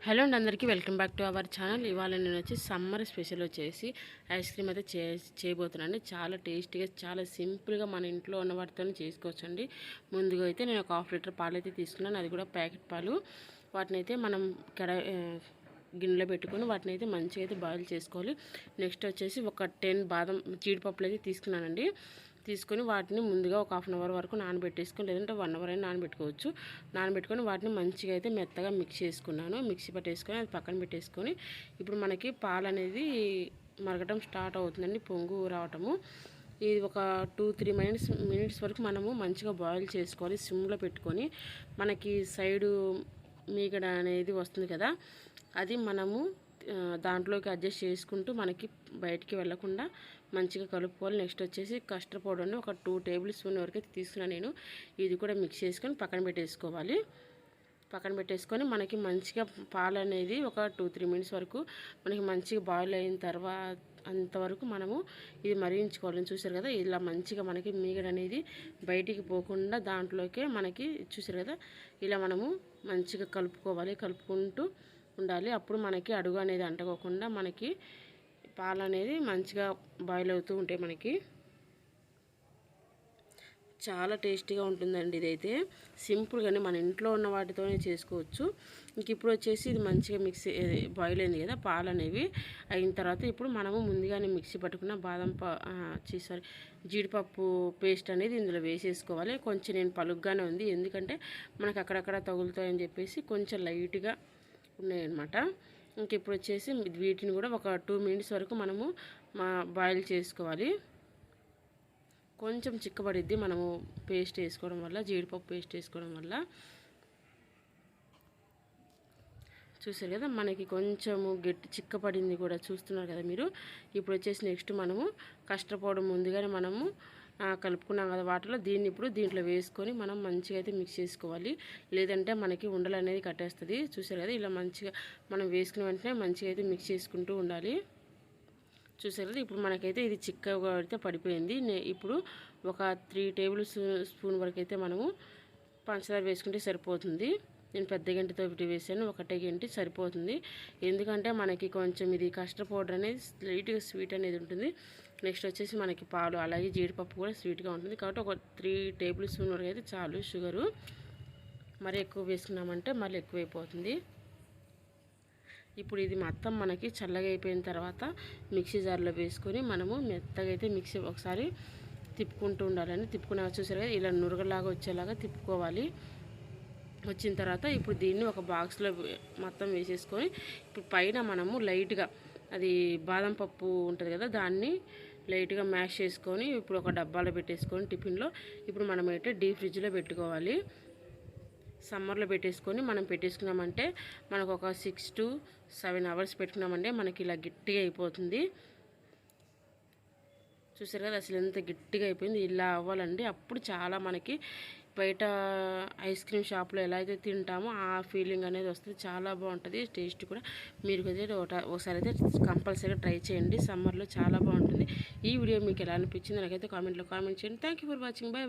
Hello అండి, అందరికీ welcome back to our channel. ఇవాళ నేను వచ్చి సమ్మర్ స్పెషల్ వచ్చేసి ఐస్ క్రీమ్ అయితే చేయబోతున్నాను. చాలా టేస్టీగా, చాలా సింపుల్గా మన ఇంట్లో ఉన్న వాటితో చేసుకోవచ్చండి. ముందుగా అయితే నేను ఒక 1/2 లీటర్ పాలు అయితే తీసుకున్నాను. అది కూడా ప్యాకెట్ పాలు. వాటిని అయితే మనం గిన్నెలో పెట్టుకొని వాటిని అయితే మంచిగా అయితే బాయిల్ చేసుకోవాలి. నెక్స్ట్ వచ్చేసి ఒక 10 బాదం జీడిపప్పులు అయితే తీసుకున్నానండి. తీసుకొని వాటిని ముందుగా ఒక 1/2 అవర్ వరకు నానబెట్టేసుకొని, లేదంటే 1 అవర్ అయినా నానబెట్టుకోవచ్చు. నానబెట్టుకొని వాటిని మంచిగా అయితే మెత్తగా మిక్స్ చేసుకున్నాను. మిక్సీ పట్టేసుకొని అది పక్కన పెట్టేసుకొని, ఇప్పుడు మనకి పాలు అనేది మరగటం స్టార్ట్ అవుతుందండి, పొంగు రావటము. ఇది ఒక 2-3 మినిట్స్ వరకు మనము మంచిగా బాయిల్ చేసుకోవాలి. సిమ్లో పెట్టుకొని మనకి సైడు మీగడ అనేది వస్తుంది కదా, అది మనము దాంట్లోకి అడ్జస్ట్ చేసుకుంటూ మనకి బయటికి వెళ్ళకుండా మంచిగా కలుపుకోవాలి. నెక్స్ట్ వచ్చేసి కస్టర్డ్ పౌడర్ని ఒక 2 టేబుల్ స్పూన్ వరకు అయితే తీసుకున్నాను నేను. ఇది కూడా మిక్స్ చేసుకొని పక్కన పెట్టేసుకోవాలి. పక్కన పెట్టేసుకొని మనకి మంచిగా పాలు అనేది ఒక 2-3 మినిట్స్ వరకు మనకి మంచిగా బాయిల్ అయిన తర్వాత అంతవరకు మనము ఇది మరిగించుకోవాలని చూసారు కదా. ఇలా మంచిగా మనకి మీగడ అనేది బయటికి పోకుండా దాంట్లోకే మనకి చూసారు కదా, ఇలా మనము మంచిగా కలుపుకోవాలి. కలుపుకుంటూ ఉండాలి. అప్పుడు మనకి అడుగు అనేది అంటుకోకుండా మనకి పాలు అనేది మంచిగా బాయిల్ అవుతూ ఉంటాయి. మనకి చాలా టేస్టీగా ఉంటుందండి. ఇదైతే సింపుల్గానే మన ఇంట్లో ఉన్న వాటితోనే చేసుకోవచ్చు. ఇంక ఇప్పుడు వచ్చేసి ఇది మంచిగా బాయిల్ అయింది కదా, పాలు అనేవి అయిన తర్వాత ఇప్పుడు మనము ముందుగానే మిక్సీ పట్టుకున్న జీడిపప్పు పేస్ట్ అనేది ఇందులో వేసేసుకోవాలి. కొంచెం నేను పలుగ్గానే ఉంది, ఎందుకంటే మనకు అక్కడక్కడ తగులుతాయని చెప్పేసి కొంచెం లైట్గా ఉన్నాయన్నమాట. ఇంక ఇప్పుడు వచ్చేసి వీటిని కూడా ఒక 2 మినిట్స్ వరకు మనము బాయిల్ చేసుకోవాలి. కొంచెం చిక్కబడిద్ది మనము పేస్ట్ వేసుకోవడం వల్ల, జీడిపప్పు పేస్ట్ వేసుకోవడం వల్ల. చూసారు కదా, మనకి కొంచెము చిక్కపడింది కూడా, చూస్తున్నారు కదా మీరు. ఇప్పుడు వచ్చేసి నెక్స్ట్ మనము కస్టర్డ్ పౌడర్ ముందుగానే మనము కలుపుకున్నాం కదా వాటర్లో, ఇప్పుడు దీంట్లో వేసుకొని మనం మంచిగా అయితే మిక్స్ చేసుకోవాలి. లేదంటే మనకి ఉండలు అనేది కట్టేస్తుంది. చూసారు కదా, ఇలా మంచిగా మనం వేసుకున్న వెంటనే మంచిగా అయితే మిక్స్ చేసుకుంటూ ఉండాలి. చూసారు కదా, ఇప్పుడు మనకైతే ఇది చిక్కగా అయితే పడిపోయింది. ఇప్పుడు ఒక 3 టేబుల్ స్పూన్ వరకు అయితే మనము పంచదార వేసుకుంటే సరిపోతుంది. నేను పెద్ద గంటతో వేసాను, ఒకటే గంట సరిపోతుంది. ఎందుకంటే మనకి కొంచెం ఇది కస్టర్డ్ పౌడర్ అనేది లైట్గా స్వీట్ అనేది ఉంటుంది. నెక్స్ట్ వచ్చేసి మనకి పాలు, అలాగే జీడిపప్పు కూడా స్వీట్గా ఉంటుంది. కాబట్టి ఒక 3 టేబుల్ స్పూన్ వరకు అయితే చాలు. షుగరు మరి ఎక్కువ వేసుకున్నామంటే మళ్ళీ ఎక్కువైపోతుంది. ఇప్పుడు ఇది మొత్తం మనకి చల్లగా అయిపోయిన తర్వాత మిక్సీ జార్లో వేసుకొని మనము మెత్తగా అయితే ఒకసారి తిప్పుకుంటూ ఉండాలని. తిప్పుకునే చూసారు కదా, ఇలా నురగలాగా వచ్చేలాగా తిప్పుకోవాలి. వచ్చిన తర్వాత ఇప్పుడు దీన్ని ఒక బాక్స్లో మొత్తం వేసేసుకొని, ఇప్పుడు పైన మనము లైట్గా అది బాదం పప్పు ఉంటుంది కదా, దాన్ని లైట్గా మ్యాష్ చేసుకొని ఇప్పుడు ఒక డబ్బాలో పెట్టేసుకొని టిఫిన్లో ఇప్పుడు మనం అయితే డీప్ ఫ్రిడ్జ్లో పెట్టుకోవాలి. సమ్మర్లో మనం పెట్టేసుకున్నామంటే మనకు ఒక 6 to 7 అవర్స్ పెట్టుకున్నామంటే మనకి ఇలా గట్టిగా అయిపోతుంది. చూసారు కదా, అసలు ఎంత గట్టిగా అయిపోయింది. ఇలా అవ్వాలండి. అప్పుడు చాలా మనకి బయట ఐస్ క్రీమ్ షాప్లో ఎలా అయితే తింటామో ఆ ఫీలింగ్ అనేది వస్తుంది. చాలా బాగుంటుంది, టేస్ట్ కూడా. మీరు అయితే ఒకసారి అయితే కంపల్సరీగా ట్రై చేయండి. సమ్మర్లో చాలా బాగుంటుంది. ఈ వీడియో మీకు ఎలా అనిపించింది నాకైతే కామెంట్లో కామెంట్ చేయండి. Thank you for watching. By.